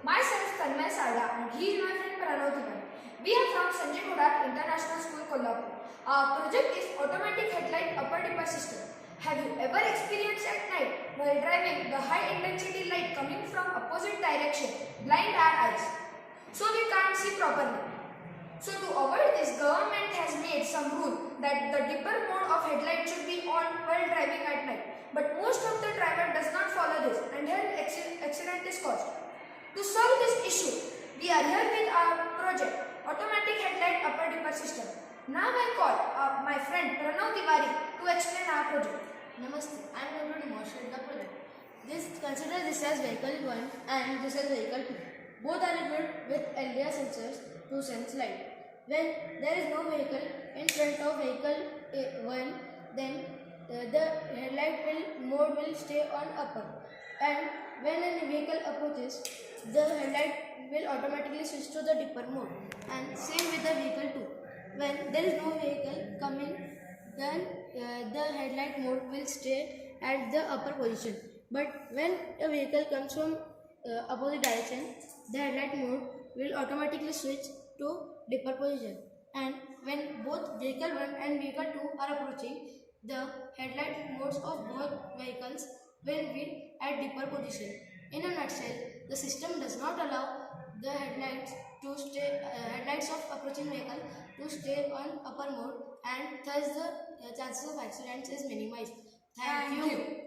Myself Tanmay Sada and he is my friend Pranav Tiwari. We are from Sanjay Ghodat International School, Kolhapur. Our project is automatic headlight upper dipper system. Have you ever experienced at night while driving the high intensity light coming from opposite direction blind our eyes so we can't see properly? So to avoid this, government has made some rule that the dipper mode of headlight should be on while driving at night. But most of the driver does not follow this and hence accident is caused. To solve this issue, we are here with our project, Automatic Headlight Upper Dipper System. Now I call my friend Pranav Tiwari to explain our project. Namaste, I am going to demonstrate the project. Consider this as vehicle 1 and this as vehicle 2. Both are equipped with LDR sensors to sense light. When there is no vehicle in front of vehicle 1, then the headlight mode will stay on upper. And when a vehicle approaches, the headlight will automatically switch to the dipper mode. And same with the vehicle 2. When there is no vehicle coming, then the headlight mode will stay at the upper position. But when a vehicle comes from opposite direction, the headlight mode will automatically switch to dipper position. And when both vehicle 1 and vehicle 2 are approaching, the headlight modes of both vehicles will be at dipper position. In a nutshell, the system does not allow the headlights of approaching vehicle to stay on upper mode, and thus the chances of accidents is minimized. Thank you.